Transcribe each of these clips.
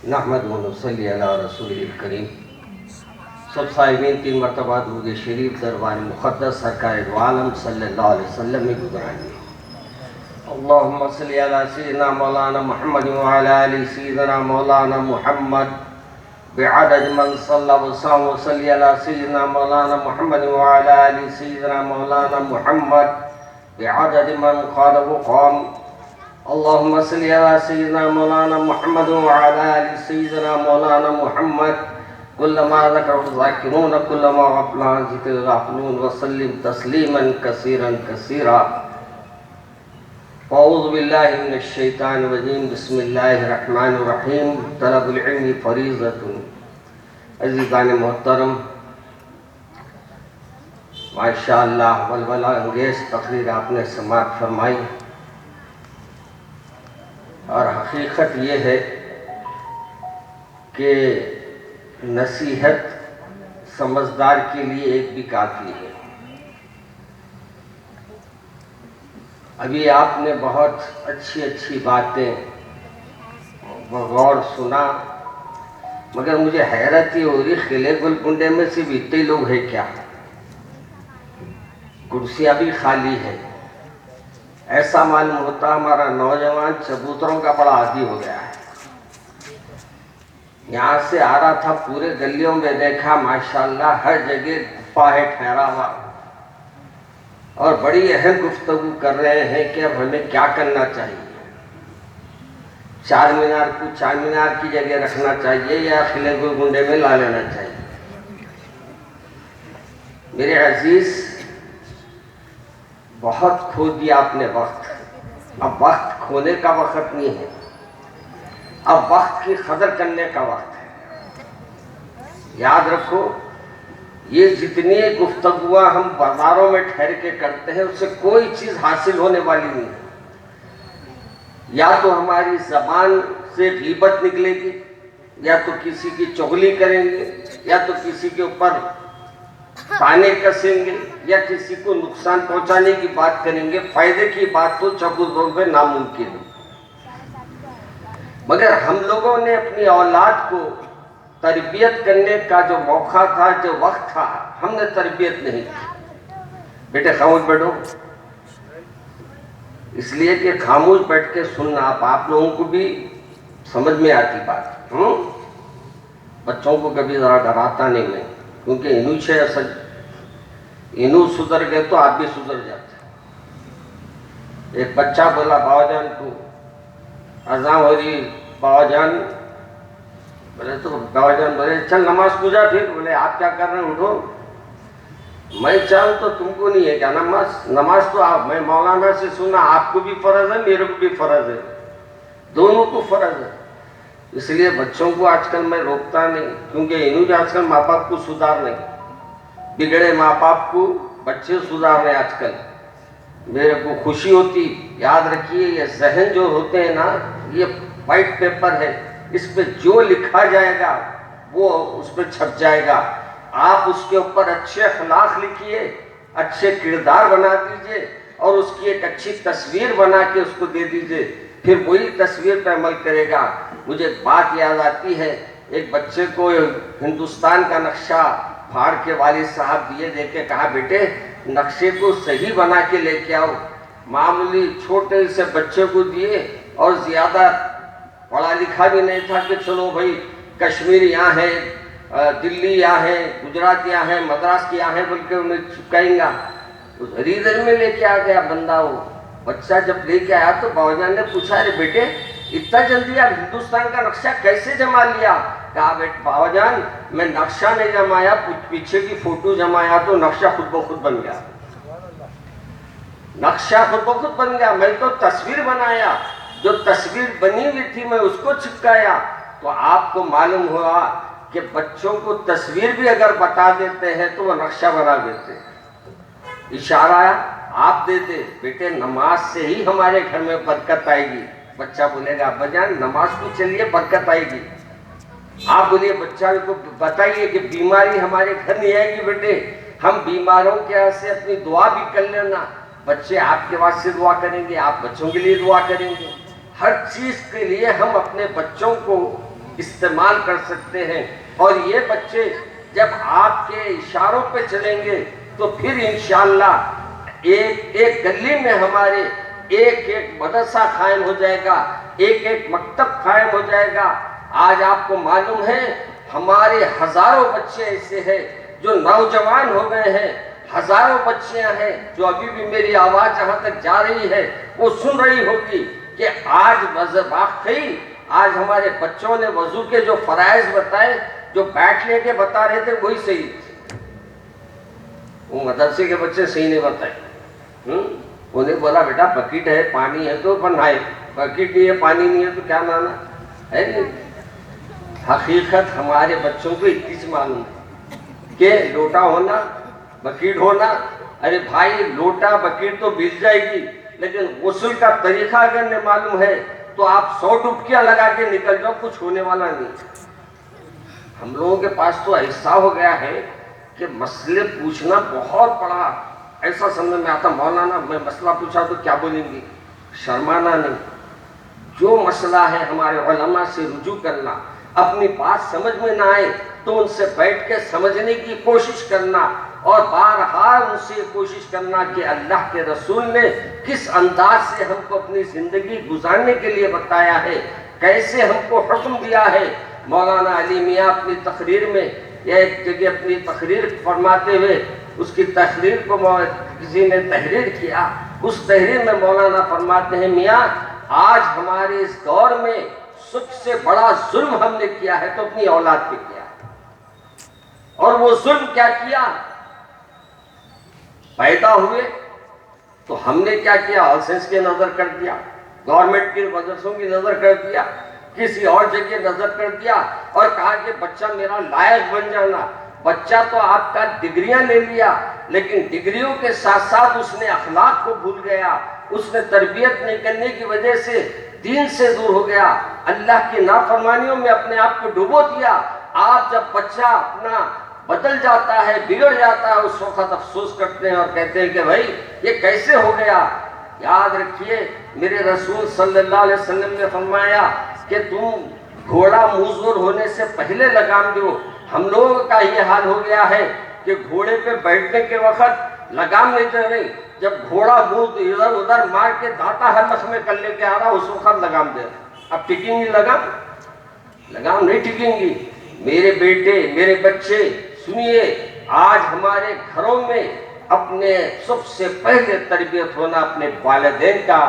نحمد و نصلی علی رسول الکریم۔ سب سائمین 3 مرتبہ درود شریف دربار مقدس سرکار دو عالم صلی اللہ علیہ وسلم میں گزارائیے۔ اللہم صلی علی سیدنا مولانا محمد وعلی آل سیدنا مولانا محمد بعدد من صلی وسلم وصلی علی سیدنا مولانا محمد وعلی آل سیدنا مولانا محمد بعدد من قال وقام۔ اللهم صل على سيدنا مولانا محمد وعلى آل سيدنا مولانا محمد كلما ذكر الذاكرون كلما غفل عن ذكر الغافلون وسلم تسليما كثيرا كثيرا۔ اعوذ باللہ من الشیطان الرجیم، بسم اللہ الرحمن الرحیم۔ طلب العلم فریضۃ۔ عزیزان محترم، ماشاءاللہ ولولہ انگیز تقریر آپ نے سماعت فرمائی، اور حقیقت یہ ہے کہ نصیحت سمجھدار کے لیے ایک بھی کافی ہے۔ ابھی آپ نے بہت اچھی باتیں بغور سنا، مگر مجھے حیرت ہی ہو رہی، قلعے گولکنڈے میں صرف اتنے لوگ ہیں کیا؟ کرسیاں بھی خالی ہے۔ ایسا معلوم ہوتا ہمارا نوجوان چبوتروں کا بڑا عادی ہو گیا ہے۔ یہاں سے آ رہا تھا، پورے گلیوں میں دیکھا ماشاءاللہ ہر جگہ گفا ہے ٹھہرا ہوا، اور بڑی اہم گفتگو کر رہے ہیں کہ اب ہمیں کیا کرنا چاہیے۔ چار مینار کو چار مینار کی جگہ رکھنا چاہیے یا قلعے گولکنڈے میں لا لینا چاہیے۔ میرے عزیز، بہت کھو دیا آپ نے وقت، اب وقت کھونے کا وقت نہیں ہے، اب وقت کی قدر کرنے کا وقت ہے۔ یاد رکھو، یہ جتنی گفتگوਆਂ ہم بازاروں میں ٹھہر کے کرتے ہیں، اس سے کوئی چیز حاصل ہونے والی نہیں ہے۔ یا تو ہماری زبان سے غیبت نکلے گی، یا تو کسی کی چغلی کریں گے، یا تو کسی کے اوپر تانے کسیں گے، یا کسی کو نقصان پہنچانے کی بات کریں گے۔ فائدے کی بات تو چبوتروں پہ ناممکن ہے۔ مگر ہم لوگوں نے اپنی اولاد کو تربیت کرنے کا جو موقع تھا، جو وقت تھا، ہم نے تربیت نہیں کی۔ بیٹے خاموش بیٹھو، اس لیے کہ خاموش بیٹھ کے سننا آپ لوگوں کو بھی سمجھ میں آتی بات۔ بچوں کو کبھی ذرا ڈراتا نہیں میں، کیونکہ انہوں سے اصل انہوں سدھر گئے تو آپ بھی سدھر جاتے۔ ایک بچہ بولا باوا جان کو، اذان ہو رہی، باوا جان بولے تو باوا جان بولے چل نماز کو جا۔ پھر بولے آپ کیا کر رہے ہیں، اٹھو۔ میں چاہوں تو تم کو نہیں ہے کیا نماز تو آپ، میں مولانا سے سنا آپ کو بھی فرض ہے، میرے کو بھی فرض ہے، دونوں کو فرض ہے۔ اس لیے بچوں کو آج کل میں روکتا نہیں، کیونکہ انہوں جو آج کل ماں باپ کو سدھار نہیں، بگڑے ماں باپ کو بچے سدھار رہے آج کل۔ میرے کو خوشی ہوتی، یاد رکھیے یہ ذہن جو ہوتے ہیں نا، یہ وائٹ پیپر ہے، اس پہ جو لکھا جائے گا وہ اس پہ چھپ جائے گا۔ آپ اس کے اوپر اچھے اخلاق لکھیے، اچھے کردار بنا دیجئے، اور اس کی ایک اچھی تصویر بنا کے اس کو دے دیجئے، پھر وہی تصویر پہ عمل کرے گا۔ مجھے ایک بات یاد آتی ہے، ایک بچے کو ہندوستان کا نقشہ پھاڑ کے والد صاحب دیے، دے کے کہا بیٹے نقشے کو صحیح بنا کے لے کے آؤ۔ معمولی چھوٹے سے بچے کو دیے، اور زیادہ پڑھا لکھا بھی نہیں تھا کہ چلو بھائی کشمیر یہاں ہے، دلی یہاں ہے، گجرات یہاں ہے، مدراس یہاں ہے، بلکہ انہیں چپکائیں گا۔ ریڈر میں لے کے آ گیا بندہ۔ وہ بچہ جب لے کے آیا تو باوا جان نے پوچھا ارے بیٹے اتنا جلدی آپ ہندوستان کا نقشہ کیسے جما لیا؟ کہا بیٹا باوا جان میں نقشہ نہیں جمایا، پیچھے کی فوٹو جمایا تو نقشہ خود بخود بن گیا۔ نقشہ خود بخود بن گیا، میں تو تصویر بنایا، جو تصویر بنی ہوئی تھی میں اس کو چپکایا۔ تو آپ کو معلوم ہوا کہ بچوں کو تصویر بھی اگر بتا دیتے ہیں تو وہ نقشہ بنا دیتے ہیں۔ اشارہ آپ دے دے بیٹے نماز سے ہی ہمارے گھر میں برکت آئے گی۔ بچہ بولے گا ابا جان نماز کو چلیے برکت آئے گی۔ آپ بولیے بچہ کو بتائیے کہ بیماری ہمارے گھر نہیں آئے گی بیٹے، ہم بیماروں کے یہاں سے اپنی دعا بھی کر لینا، بچے آپ کے واسطے دعا کریں گے، آپ بچوں کے لیے دعا کریں گے۔ ہر چیز کے لیے ہم اپنے بچوں کو استعمال کر سکتے ہیں. اور یہ بچے جب آپ کے اشاروں پہ چلیں گے تو پھر انشاءاللہ ایک گلی میں ہمارے ایک مدرسہ قائم ہو جائے گا, ایک مکتب قائم ہو جائے گا. آج آپ کو معلوم ہے ہمارے ہزاروں بچے ایسے ہیں جو نوجوان ہو گئے ہیں, ہزاروں بچیاں ہیں جو ابھی بھی میری آواز جہاں تک جا رہی ہے وہ سن رہی ہوگی کہ آج واقعی آج ہمارے بچوں نے وضو کے جو فرائض بتائے, جو بیٹھنے کے بتا رہے تھے وہی صحیح تھے. وہ مدرسے کے بچے صحیح نہیں بتائے. انہیں بولا بیٹا بکیٹ ہے پانی ہے تو نہائے, بکیٹ نہیں ہے پانی نہیں ہے تو کیا نہانا ہے. نہیں, حقیقت ہمارے بچوں کو اتنی سی معلوم ہے کہ لوٹا ہونا بکیٹ ہونا. ارے بھائی لوٹا بکیٹ تو مل جائے گی, لیکن غسل کا طریقہ اگر نہیں معلوم ہے تو آپ 100 ڈبکیاں لگا کے نکل جاؤ, کچھ ہونے والا نہیں. ہم لوگوں کے پاس تو ایسا ہو گیا ہے کہ مسئلے پوچھنا بہت بڑا ایسا سمجھ میں آتا, مولانا میں مسئلہ پوچھا تو کیا بولیں گی, شرمانا نہیں. جو مسئلہ ہے ہمارے علماء سے رجوع کرنا, اپنی بات سمجھ میں نہ آئے تو ان سے بیٹھ کے سمجھنے کی کوشش کرنا, اور بہرحال ان سے کوشش کرنا کہ اللہ کے رسول نے کس انداز سے ہم کو اپنی زندگی گزارنے کے لیے بتایا ہے, کیسے ہم کو حکم دیا ہے. مولانا علی میاں اپنی تقریر میں یا ایک جگہ اپنی تقریر فرماتے ہوئے, اس کی تقریر کو کسی نے تحریر کیا, اس تحریر میں مولانا فرماتے ہیں میاں آج ہمارے اس دور میں سب سے بڑا ظلم ہم نے کیا ہے تو اپنی اولاد پہ کیا ہے. اور وہ ظلم کیا کیا, پیدا ہوئے تو ہم نے کیا کیا, آل سائنس کی نظر کر دیا, گورنمنٹ کی مدرسوں کی نظر کر دیا, کسی اور جگہ نظر کر دیا, اور کہا کہ بچہ میرا لائق بن جانا. بچہ تو آپ کا ڈگریاں لے لیا, لیکن ڈگریوں کے ساتھ ساتھ اس نے اخلاق کو بھول گیا, اس نے تربیت نہیں کرنے کی وجہ سے دین سے دور ہو گیا, اللہ کی نافرمانیوں میں اپنے آپ کو ڈبو دیا. آپ جب بچہ اپنا بدل جاتا ہے, بگڑ جاتا ہے, اس وقت افسوس کرتے ہیں اور کہتے ہیں کہ بھائی یہ کیسے ہو گیا. یاد رکھیے میرے رسول صلی اللہ علیہ وسلم نے فرمایا کہ تم گھوڑا موزور ہونے سے پہلے لگام دو. ہم لوگوں کا یہ حال ہو گیا ہے کہ گھوڑے پہ بیٹھنے کے وقت لگام نہیں دے رہی, جب گھوڑا منہ ادھر ادھر مار کے داتا حلق میں کر لے کے آ رہا اس وقت لگام دے رہا. اب ٹکیں گی لگام نہیں ٹکیں گی. میرے بیٹے میرے بچے سنیے, آج ہمارے گھروں میں اپنے سب سے پہلے تربیت ہونا اپنے والدین کا,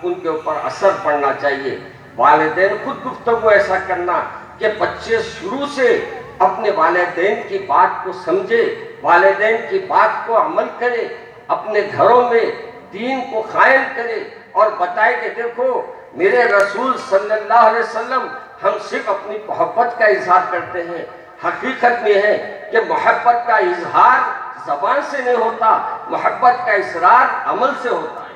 ان کے اوپر اثر پڑنا چاہیے. والدین خود گفتگو ایسا کرنا کہ بچے شروع سے اپنے والدین کی بات کو سمجھے, والدین کی بات کو عمل کرے, اپنے گھروں میں دین کو قائم کرے اور بتائے کہ دیکھو میرے رسول صلی اللہ علیہ وسلم ہم صرف اپنی محبت کا اظہار کرتے ہیں. حقیقت میں ہے کہ محبت کا اظہار زبان سے نہیں ہوتا, محبت کا اصرار عمل سے ہوتا ہے.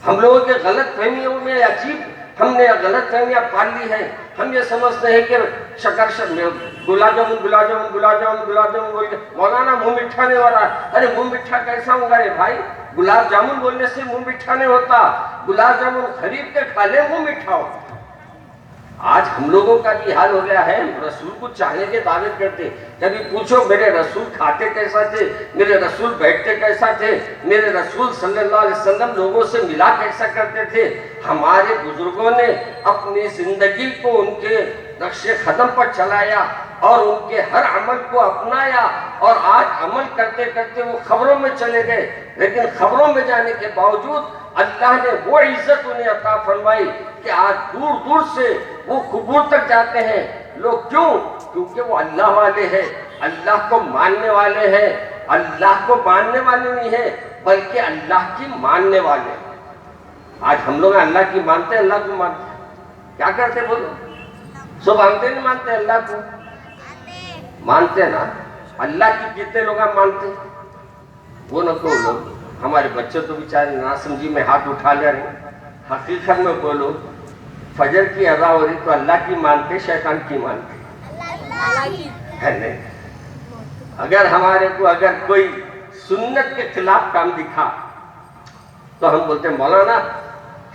ہم لوگوں کے غلط فہمیوں میں عجیب ہم نے غلط فہمیاں پال لی ہیں. ہم یہ سمجھتے ہیں کہ گلاب جامن بول کے مولانا منہ میٹھا نہیں ہو رہا. ارے منہ میٹھا کیسا ہوگا رے بھائی, گلاب جامن بولنے سے منہ میٹھا نہیں ہوتا, گلاب جامن خرید کے کھا لے منہ میٹھا ہوتا. آج ہم لوگوں کا بھی حال ہو گیا ہے, رسول کو چاہنے کے دعوے کرتے. کبھی پوچھو میرے رسول کھاتے کیسا تھے, میرے رسول بیٹھتے کیسا تھے, میرے رسول صلی اللہ علیہ وسلم لوگوں سے ملا کیسا کرتے تھے. ہمارے بزرگوں نے اپنی زندگی کو ان کے نقش قدم پر چلایا اور ان کے ہر عمل کو اپنایا, اور آج عمل کرتے کرتے وہ خبروں میں چلے گئے. لیکن خبروں میں جانے کے باوجود اللہ نے وہ عزت انہیں عطا فرمائی کہ آج دور دور سے وہ قبور تک جاتے ہیں لوگ. کیوں؟ کیونکہ وہ اللہ والے ہیں, اللہ کو ماننے والے ہیں. اللہ کو ماننے والے نہیں ہیں بلکہ اللہ کی ماننے والے ہیں. آج ہم لوگ اللہ کی مانتے ہیں, اللہ کو مانتے ہیں. کیا کرتے بولو, سب مانتے نہیں مانتے, اللہ کو مانتے نا. اللہ کی کتنے لوگ مانتے ہیں وہ نہ کو لوگ. ہمارے بچے تو بیچارے نا سمجھی میں ہاتھ اٹھا لے رہے ہیں. حقیقت میں بولو فجر کی اذان ہو رہی تو اللہ کی مانتے شیطان کی مانتے ہے نہیں. اگر ہمارے کو اگر کوئی سنت کے خلاف کام دکھا تو ہم بولتے ہیں مولانا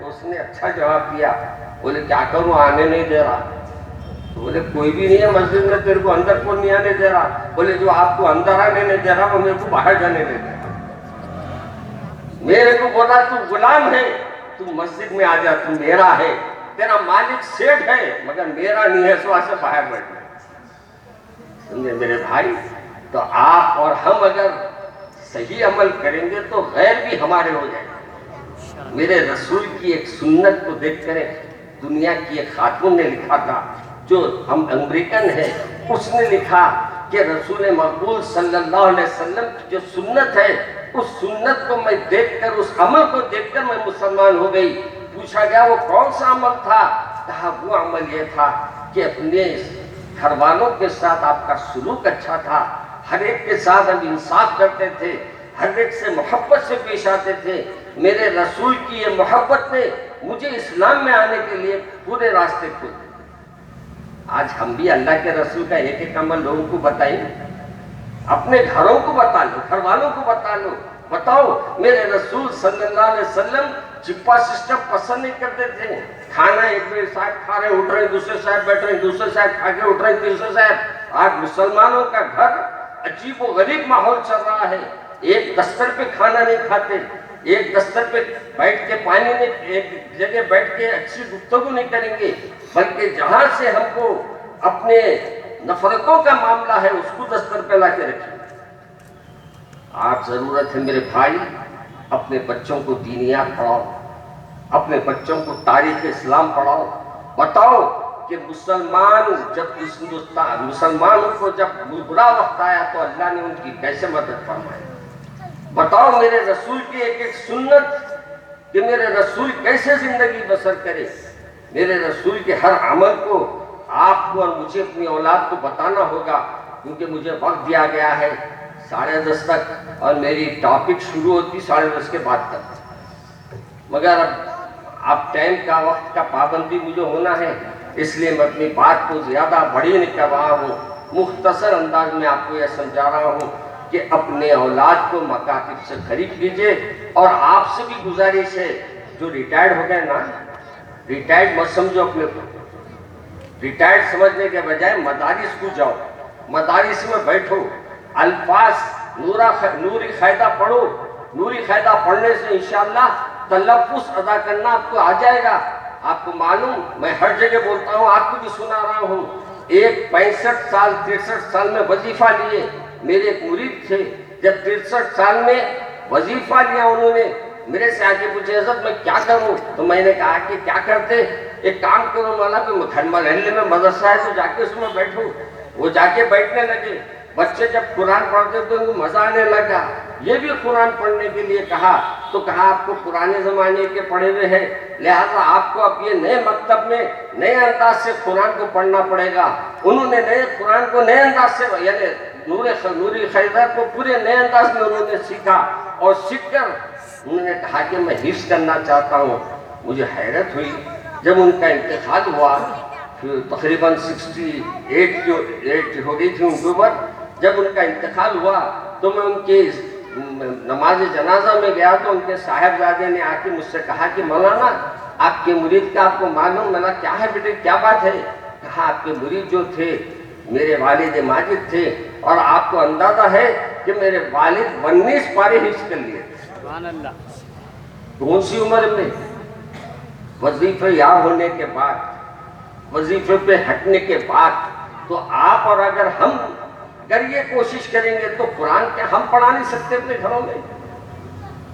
تو اس نے اچھا جواب دیا، بولے کیا کروں، آنے نہیں دے رہا. تو بولے کوئی بھی نہیں ہے مسجد میں، تیرے کو اندر کون نہیں آنے دے رہا؟ بولے جو آپ کو اندر آنے نہیں دے رہا وہ میرے کو باہر جانے نہیں دے رہا. میرے کو بولا تو غلام ہے، تو مسجد میں آ جا، تو میرا ہے، تیرا مالک سیٹ ہے مگر میرا نہیں ہے، سوا سے باہر بیٹھ گئے. سمجھے میرے بھائی؟ تو آپ اور ہم اگر صحیح عمل کریں گے تو غیر بھی ہمارے ہو جائیں گے. میرے رسول کی ایک سنت کو دیکھ کر دنیا کی ایک خاتون نے لکھا تھا، جو ہم امریکن ہیں، اس نے لکھا کہ رسول مقبول صلی اللہ علیہ وسلم کی جو سنت ہے، اس سنت کو میں دیکھ کر، اس عمل کو دیکھ کر میں مسلمان ہو گئی. پوچھا گیا وہ کون سا عمل تھا؟ کہا وہ عمل یہ تھا کہ اپنے گھر والوں کے ساتھ آپ کا سلوک اچھا تھا، ہر ایک کے ساتھ ہم انصاف کرتے تھے، ہر ایک سے محبت سے پیش آتے تھے. میرے رسول کی یہ محبت نے مجھے اسلام میں آنے کے لیے پورے راستے کھول دیے. آج ہم بھی اللہ کے رسول کا ایک ایک عمل لوگوں کو بتائیں، اپنے گھروں کو بتا لو، گھر والوں کو بتا لو. بتاؤ میرے رسول صلی اللہ علیہ وسلم چپا سسٹم پسند نہیں کرتے تھے. کھانا ایک میرے صاحب کھا رہے اٹھ رہے، دوسرے صاحب بیٹھ رہے، دوسرے صاحب کھا کے اٹھ رہے، تیسرے صاحب. آج مسلمانوں کا گھر عجیب و غریب ماحول چل رہا ہے. ایک دستر پہ کھانا نہیں کھاتے، ایک دستر پہ بیٹھ کے پانی میں ایک جگہ بیٹھ کے اچھی گفتگو نہیں کریں گے، بلکہ جہاں سے ہم کو اپنے نفرتوں کا معاملہ ہے اس کو دستر پہ لا کے رکھیں. آج ضرورت ہے میرے بھائی، اپنے بچوں کو دینیات پڑھاؤ، اپنے بچوں کو تاریخ اسلام پڑھاؤ. بتاؤ کہ مسلمانوں کو جب برا وقت آیا تو اللہ نے ان کی کیسے مدد فرمائی. بتاؤ میرے رسول کی ایک ایک سنت کہ میرے رسول کیسے زندگی بسر کرے. میرے رسول کے ہر عمل کو آپ کو اور مجھے اپنی اولاد کو بتانا ہوگا، کیونکہ مجھے وقت دیا گیا ہے 10:30 تک، اور میری ٹاپک شروع ہوتی 10:30 کے بعد تک. مگر اب ٹائم کا، وقت کا پابندی مجھے ہونا ہے، اس لیے میں اپنی بات کو زیادہ بڑی نہیں کر رہا ہوں. مختصر انداز میں آپ کو یہ سمجھا رہا ہوں کہ اپنے اولاد کو مکاتب سے قریب کیجئے. اور آپ سے بھی گزارش ہے، جو ریٹائرڈ ہو گئے نا، ریٹائرڈ مت سمجھو اپنے کو. ریٹائرڈ سمجھنے کے بجائے مدارس کو جاؤ، مدارس میں بیٹھو، الفاظ نوری قاعدہ پڑھو. نوری قاعدہ پڑھنے سے انشاءاللہ تلفظ ادا کرنا آپ کو آ جائے گا. آپ کو معلوم، میں ہر جگہ بولتا ہوں، آپ کو بھی سنا رہا ہوں. ایک 65 سال 63 سال میں وظیفہ لیے. میرے ایک مرید تھے، جب 63 سال میں وظیفہ لیا انہوں نے، میرے سے آگے پوچھے حضرت میں کیا کروں؟ تو میں نے کہا کہ کیا کرتے؟ ایک کام کرو مولا، کہ گھر محلے میں مدرسہ ہے تو جا کے اس میں بیٹھو. وہ جا کے بیٹھنے لگے. بچے جب قرآن پڑھتے تو ان کو مزہ آنے لگا. یہ بھی قرآن پڑھنے کے لیے کہا تو کہا آپ کو پرانے زمانے کے پڑھے ہوئے ہیں، لہذا آپ کو اب یہ نئے مکتب میں نئے انداز سے قرآن کو پڑھنا پڑے گا. انہوں نے نئے قرآن کو نئے انداز سے، یعنی نوری خیدہ کو پورے نئے انداز میں انہوں نے سیکھا، اور سیکھ کر انہوں نے کہا کہ میں حفظ کرنا چاہتا ہوں. مجھے حیرت ہوئی جب ان کا انتقال ہوا، تقریباً 68 ہو گئی تھی ان کی عمر. جب ان کا انتقال ہوا تو میں ان کی نماز جنازہ میں گیا تو ان کے صاحبزادے نے آ کے مجھ سے کہا کہ مولانا آپ کے مرید کا آپ کو معلوم؟ میں نے کیا ہے بیٹے، کیا بات ہے؟ کہا آپ کے مرید جو تھے میرے والد ماجد تھے، اور آپ کو اندازہ ہے کہ میرے والد 19 پارے حفظ کر لیے. سبحان اللہ. کون سی عمر میں؟ وظیفے یاد ہونے کے بعد، وظیفے پہ ہٹنے کے بعد. تو آپ اور اگر ہم اگر یہ کوشش کریں گے تو قرآن کیا ہم پڑھا نہیں سکتے اپنے گھروں میں؟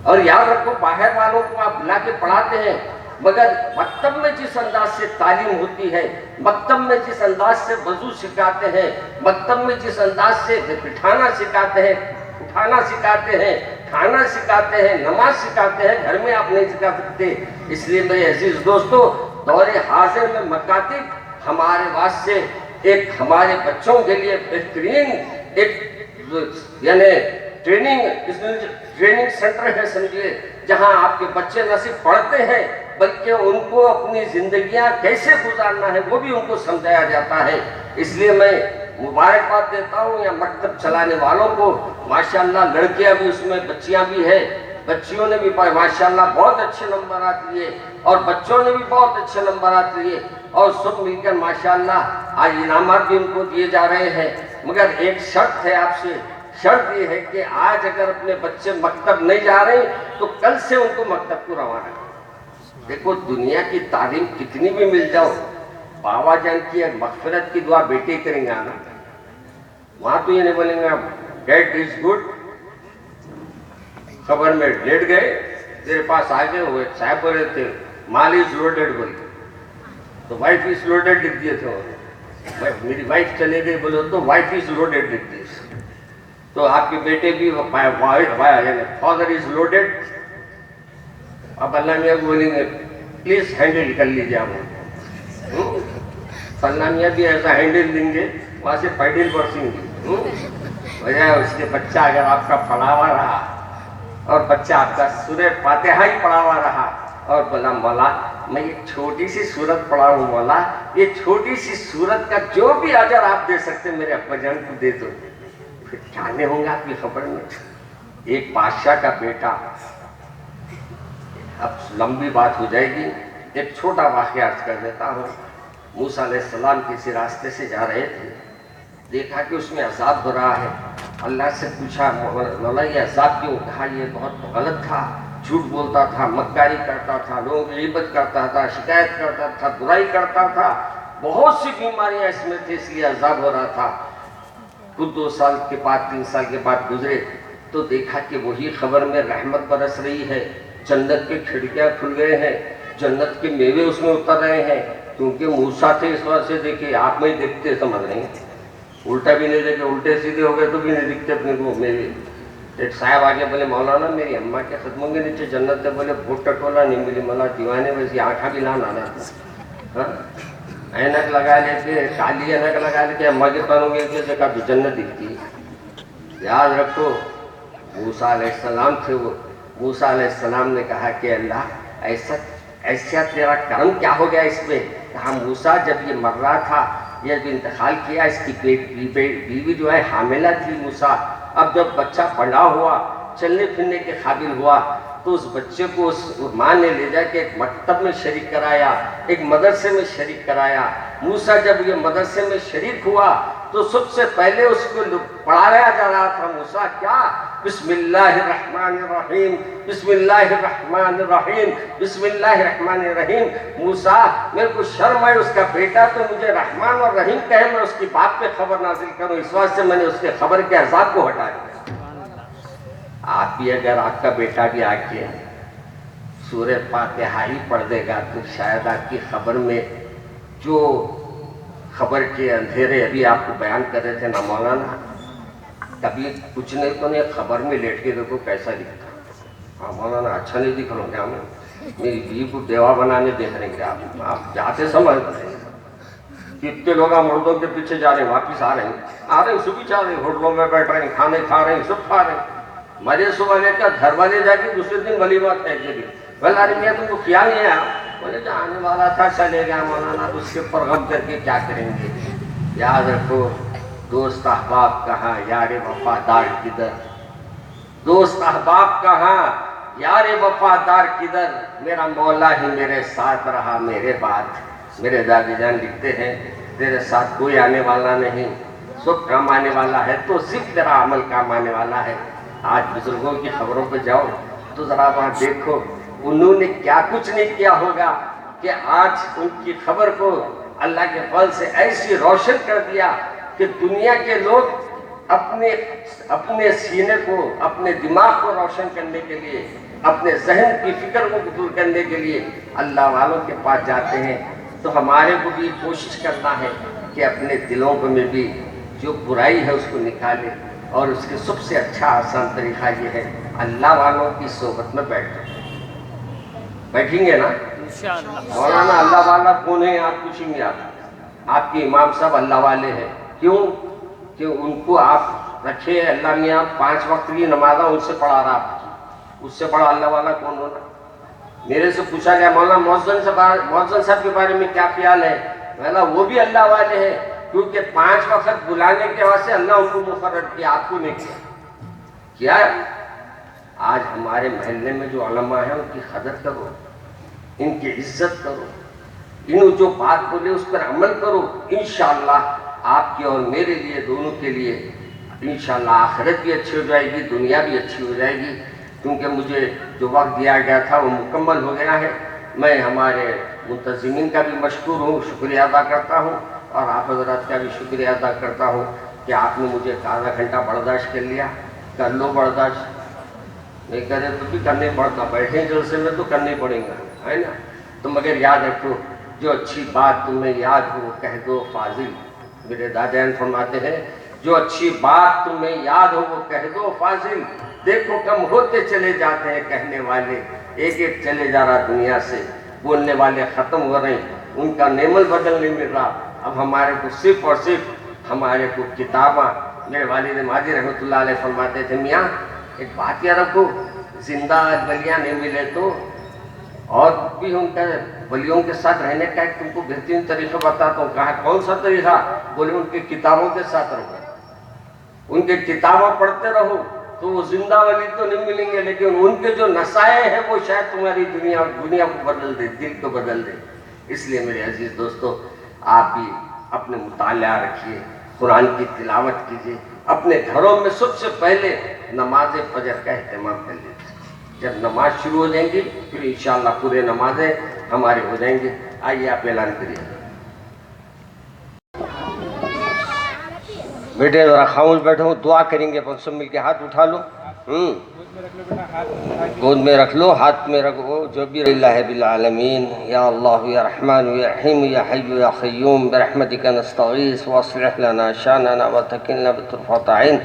اور یاد رکھو، باہر والوں کو آپ بلا کے پڑھاتے ہیں، مگر مکتب میں جس انداز سے تعلیم ہوتی ہے، مکتب میں جس انداز سے وضو سکھاتے ہیں، مکتب میں جس انداز سے بٹھانا سکھاتے ہیں، اٹھانا سکھاتے ہیں، کھانا سکھاتے ہیں، نماز سکھاتے ہیں، گھر میں آپ نہیں سکھا سکتے. اس لیے میرے عزیز دوستو، دور حاضر میں مکاتب ہمارے واسطے ایک ہمارے بچوں کے لیے بہترین ایک یعنی ٹریننگ سینٹر ہے سمجھیے، جہاں آپ کے بچے نہ صرف پڑھتے ہیں بلکہ ان کو اپنی زندگیاں کیسے گزارنا ہے وہ بھی ان کو سمجھایا جاتا ہے. اس لیے میں مبارکباد دیتا ہوں یا مکتب چلانے والوں کو. ماشاءاللہ لڑکیاں بھی اس میں، بچیاں بھی ہیں، بچیوں نے بھی ماشاءاللہ بہت اچھے نمبرات لیے. اور بچوں نے بھی بہت اچھے نمبرات لیے اور سب مل کر ماشاءاللہ آج انعامات بھی ان کو دیے جا رہے ہیں. مگر ایک شرط ہے آپ سے، شرط یہ ہے کہ آج اگر اپنے بچے مکتب نہیں جا رہے تو کل سے ان کو مکتب کو روانہ کریں. دیکھو دنیا کی تعلیم کتنی بھی مل جاؤ، بابا جان کی مغفرت کی دعا بیٹے کریں گے نا، وہاں تو یہ نہیں بولیں گے ڈیڈ از گڈ، خبر میں لیٹ گئے تیرے پاس آگے ہوئے صاحب بولے تھے مال از لوڈیڈ بولے تو وائف از لوڈیڈ لکھ دیے تھے. میری وائف چلے گئی بولے تو وائف از لوڈیڈ لکھ دیے. تو آپ کے بیٹے بھی فادر از لوڈیڈ. اب اللہ میاں بولیں گے پلیز ہینڈل کر لیجیے آپ، اللہ میاں بھی ایسا ہینڈل دیں گے وہاں سے پیڈل برسیں گے. وجہ اس کے بچہ اگر آپ کا پڑھا ہوا رہا اور بچہ آپ کا سورہ فاتحہ ہی پڑھا ہوا رہا اور بولا مولا میں یہ چھوٹی سی سورت پڑھا ہوں، مولا یہ چھوٹی سی سورت کا جو بھی اجر آپ دے سکتے میرے ابا جان کو دے دو، پھر کیا نہیں ہوں گا آپ کی خبر میں. ایک بادشاہ کا بیٹا، اب لمبی بات ہو جائے گی، ایک چھوٹا واقعہ عرض کر دیتا ہوں. موسیٰ علیہ السلام کسی راستے سے جا رہے تھے، دیکھا کہ اس میں عذاب ہو رہا ہے. اللہ سے پوچھا مولا یہ عذاب کیوں؟ کہا یہ بہت غلط تھا، جھوٹ بولتا تھا، مکاری کرتا تھا، لوگوں کی غیبت کرتا تھا، شکایت کرتا تھا، برائی کرتا تھا، بہت سی بیماریاں اس میں تھے، اس لیے عذاب ہو رہا تھا. خود 2 سال کے بعد 3 سال کے بعد گزرے تو دیکھا کہ وہی خبر میں رحمت برس رہی ہے، جنت کے کھڑکیاں کھل گئے ہیں، جنت کے میوے اس میں اتر رہے ہیں. کیونکہ موسیٰ تھے اس وجہ سے دیکھے آپ میں دیکھتے سمجھ رہے ہیں، الٹا بھی نہیں دیکھے، الٹے سیدھے ہو گئے تو بھی نہیں دکھتے اپنے کو میوے. ایک صاحب آگے بولے مولانا میری اماں کے قدموں کے نیچے جنت ہے. بولے بھوٹ ٹٹولا نہیں ملی، مولا دیوانے ویسی آنکھیں بھی لان آنا تھا. اینک لگا لے کے، کالی اینک لگا لے کے اماں کے پانوں کے جگہ بھی جنت دکھتی ہے. یاد رکھو موسیٰ علیہ السلام تھے وہ. موسیٰ علیہ السلام نے کہا کہ اللہ ایسا تیرا کرم کیا ہو گیا اس میں. کہا موسیٰ جب یہ مر رہا تھا، یہ جب انتقال کیا، اس کی بیوی جو ہے حاملہ تھی موسیٰ. اب جب بچہ بڑا ہوا، چلنے پھرنے کے قابل ہوا تو اس بچے کو اس ماں نے لے جا کے ایک مکتب میں شریک کرایا، ایک مدرسے میں شریک کرایا. موسیٰ جب یہ مدرسے میں شریک ہوا تو سب سے پہلے اس کو پڑھایا جا رہا تھا موسیٰ کیا؟ بسم اللہ الرحمن الرحیم، بسم اللہ الرحمن الرحیم، بسم اللہ الرحمن الرحیم. موسیٰ میرے کو شرم ہے، اس کا بیٹا تو مجھے رحمان اور رحیم کہے، میں اس کی باپ پہ خبر نازل کروں، اس واسطے میں نے اس کے خبر کے عذاب کو ہٹا دیا. آپ بھی اگر آپ کا بیٹا بھی آ کے سورہ فاتحہ ہی پڑھ دے گا تو شاید آپ کی خبر میں جو خبر کے اندھیرے ابھی آپ کو بیان کر رہے تھے نا مولانا، کبھی کچھ نہیں تو نہیں خبر میں لیٹ کے دیکھو کیسا دکھتا. ہاں مولانا اچھا نہیں دکھ رہا ہوں کیا میں؟ میری بیوی کو دیوا بنانے دیکھ رہے ہیں آپ جاتے سمجھ رہے ہیں. کتنے لوگ مردوں کے پیچھے جا رہے ہیں، واپس آ رہے ہیں سبھی جا رہے ہیں، ہوٹلوں میں بیٹھ رہے ہیں، کھانے کھا رہے ہیں، سب کھا رہے ہیں. مزے صبح لے کر گھر والے جا کے دوسرے دن ولیمہ کہہ کے بھی بھلا میاں تم کو کیا نہیں آیا؟ بولے جو آنے والا تھا چلے گیا مولانا، تو اس کے اوپر غم کر کے کیا کریں گے. یاد رکھو دوست احباب کہاں، یار وفادار کدھر. دوست احباب کہاں، یار وفادار کدھر. میرا مولا ہی میرے ساتھ رہا میرے بعد. میرے دادی جان لکھتے ہیں تیرے ساتھ کوئی آنے والا نہیں، سب کام آنے والا ہے تو صرف تیرا عمل کام آنے والا ہے. آج بزرگوں کی خبروں پہ جاؤ تو ذرا وہاں دیکھو انہوں نے کیا کچھ نہیں کیا ہوگا کہ آج ان کی خبر کو اللہ کے فضل سے ایسی روشن کر دیا کہ دنیا کے لوگ اپنے سینے کو، اپنے دماغ کو روشن کرنے کے لیے، اپنے ذہن کی فکر کو دور کرنے کے لیے اللہ والوں کے پاس جاتے ہیں. تو ہمارے کو بھی کوشش کرنا ہے کہ اپنے دلوں میں بھی جو برائی ہے اس کو نکالے. اور اس کے سب سے اچھا آسان طریقہ یہ ہے اللہ والوں کی صحبت میں بیٹھیں گے نا. مولانا اللہ والا کون ہے آپ پوچھیں گے، آپ کے امام صاحب اللہ والے ہیں. کیوں کہ ان کو آپ رکھے اللہ میاں 5 وقت کی نمازہ ان سے پڑھا رہا، اس سے بڑا اللہ والا کون ہونا. میرے سے پوچھا گیا مولانا محسن صاحب کے بارے میں کیا خیال ہے؟ مولانا وہ بھی اللہ والے ہیں کیونکہ 5 وقت بلانے کے واسطے اللہ ان کو مقرر کیا، آپ کو نہیں کیا. آج ہمارے محلے میں جو علماء ہیں ان کی قدر کرو. ان کی عزت کرو، انہوں جو بات بولے اس پر عمل کرو، انشاءاللہ آپ کے اور میرے لیے دونوں کے لیے انشاءاللہ آخرت بھی اچھی ہو جائے گی، دنیا بھی اچھی ہو جائے گی، کیونکہ مجھے جو وقت دیا گیا تھا وہ مکمل ہو گیا ہے۔ میں ہمارے منتظمین کا بھی مشکور ہوں، شکریہ ادا کرتا ہوں، اور آپ حضرات کا بھی شکریہ ادا کرتا ہوں کہ آپ نے مجھے آدھا گھنٹہ برداشت کر لیا۔ کر لو برداشت، نہیں کرے تو بھی کرنے پڑتا، بیٹھے جلسے میں تو کرنے پڑیں گا، ہے نا؟ تو مگر یاد رکھو، جو اچھی بات تمہیں یاد ہو کہہ دو فاضل، میرے دادیان فرماتے ہیں جو اچھی بات تمہیں یاد ہو وہ کہہ دو فاضل، دیکھو کم ہوتے چلے جاتے ہیں کہنے والے، ایک ایک چلے جا رہا دنیا سے، بولنے والے ختم ہو رہے ہیں، ان کا نعمل بدل نہیں مل رہا۔ اب ہمارے کو صرف اور صرف ہمارے کو کتاباں، میرے والد ماجد رحمۃ اللہ علیہ فرماتے تھے میاں ایک بات یاد رکھو، زندہ ولیاں نہیں ملے تو اور بھی ان کا ولیوں کے ساتھ رہنے کا ایک تم کو بہترین طریقہ بتاتا ہوں۔ کہا کون سا طریقہ؟ بولے ان کی کتابوں کے ساتھ رہو، ان کی کتابیں پڑھتے رہو، تو وہ زندہ ولی تو نہیں ملیں گے لیکن ان کے جو نصائح ہیں وہ شاید تمہاری دنیا کو بدل دے، دل کو بدل دے۔ اس لیے میرے عزیز دوستو، آپ بھی اپنے مطالعہ رکھیے، قرآن کی تلاوت کیجیے، اپنے گھروں میں سب سے پہلے نماز فجر کا اہتمام کر لیجیے۔ جب نماز شروع ہو جائیں گی پھر انشاءاللہ پورے نمازیں ہمارے ہو جائیں گے۔ آئیے آپ اعلان کریے۔ بیٹے ذرا خاموش بیٹھو، دعا کریں گے، اپن سب مل کے ہاتھ اٹھا لو، گود میں رکھ لو، ہاتھ میں رکھو، جو بھی اللہ بالعالمین، یا اللہ یا رحمان یا رحیم یا حی یا قیوم برحمتک نستغیث واصلح لنا شاننا وتکلنا بطرفۃ عین،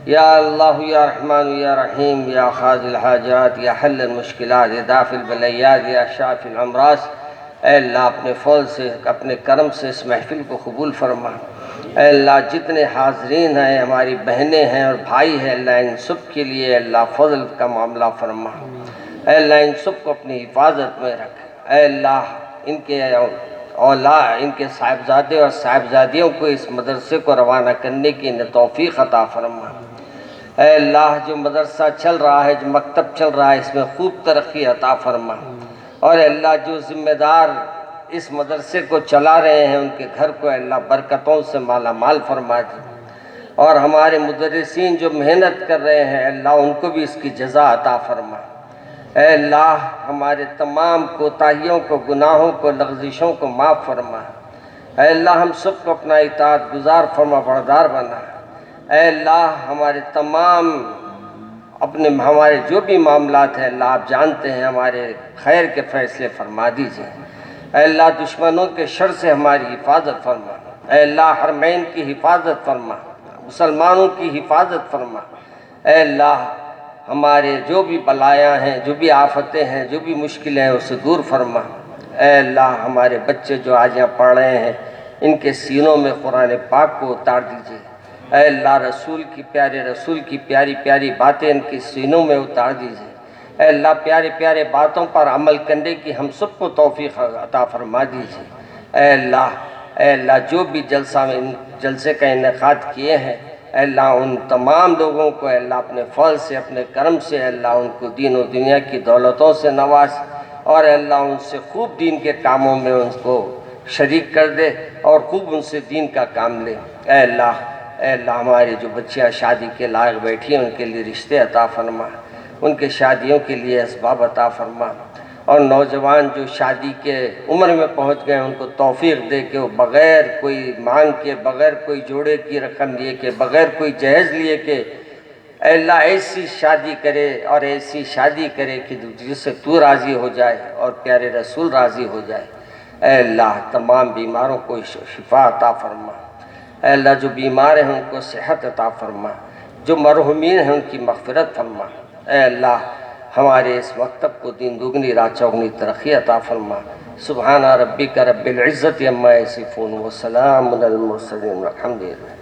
یا اللہ یا رحمان یا رحیم یا قاضی الحاجات یا حل المشکلات یا دافع البلیات یا شافی الامراض۔ اے اللہ اپنے فضل سے، اپنے کرم سے اس محفل کو قبول فرما۔ اے اللہ جتنے حاضرین ہیں، ہماری بہنیں ہیں اور بھائی ہیں، اللہ ان سب کے لیے اللہ فضل کا معاملہ فرما۔ اے اللہ ان سب کو اپنی حفاظت میں رکھ۔ اے اللہ ان کے اولاد، ان کے صاحبزادے اور صاحبزادیوں کو اس مدرسے کو روانہ کرنے کی توفیق عطا فرما۔ اے اللہ جو مدرسہ چل رہا ہے، جو مکتب چل رہا ہے، اس میں خوب ترقی عطا فرما، اور اے اللہ جو ذمہ دار اس مدرسے کو چلا رہے ہیں ان کے گھر کو اے اللہ برکتوں سے مالا مال فرما دے، اور ہمارے مدرسین جو محنت کر رہے ہیں اے اللہ ان کو بھی اس کی جزا عطا فرما۔ اے اللہ ہمارے تمام کوتاہیوں کو، گناہوں کو، لغزشوں کو معاف فرما۔ اے اللہ ہم سب کو اپنا اطاعت گزار فرما بردار بنا۔ اے اللہ ہمارے تمام ہمارے جو بھی معاملات ہیں اللہ آپ جانتے ہیں، ہمارے خیر کے فیصلے فرما دیجئے۔ اے اللہ دشمنوں کے شر سے ہماری حفاظت فرما۔ اے اللہ حرمین کی حفاظت فرما، مسلمانوں کی حفاظت فرما۔ اے اللہ ہمارے جو بھی بلایاں ہیں، جو بھی آفتیں ہیں، جو بھی مشکلیں ہیں اسے دور فرما۔ اے اللہ ہمارے بچے جو آج یہاں پڑھ رہے ہیں ان کے سینوں میں قرآن پاک کو اتار دیجئے۔ اے اللہ رسول کی پیاری پیاری باتیں ان کے سینوں میں اتار دیجئے۔ اے اللہ پیارے پیارے باتوں پر عمل کرنے کی ہم سب کو توفیق عطا فرما دیجئے۔ اے اللہ جو بھی جلسے کا انعقاد کیے ہیں اے اللہ ان تمام لوگوں کو اے اللہ اپنے فضل سے، اپنے کرم سے اے اللہ ان کو دین و دنیا کی دولتوں سے نواز، اور اے اللہ ان سے خوب دین کے کاموں میں ان کو شریک کر دے اور خوب ان سے دین کا کام لے۔ اے اللہ ہماری جو بچیاں شادی کے لائق بیٹھی ہیں ان کے لیے رشتے عطا فرما، ان کے شادیوں کے لیے اسباب عطا فرما، اور نوجوان جو شادی کے عمر میں پہنچ گئے ان کو توفیق دے کہ وہ بغیر کوئی مانگ کے، بغیر کوئی جوڑے کی رقم لیے کے، بغیر کوئی جہیز لیے کہ اے اللہ ایسی شادی کرے اور ایسی شادی کرے کہ جس سے تو راضی ہو جائے اور پیارے رسول راضی ہو جائے۔ اے اللہ تمام بیماروں کو شفا عطا فرما۔ اے اللہ جو بیمار ہیں ان کو صحت عطا فرما، جو مرحومین ہیں ان کی مغفرت فرما۔ اے اللہ ہمارے اس مکتب کو دین دگنی رات چوگنی ترقی عطا فرما۔ سبحان ربک رب العزت عما یصفون وسلام علی المرسلین والحمد للہ۔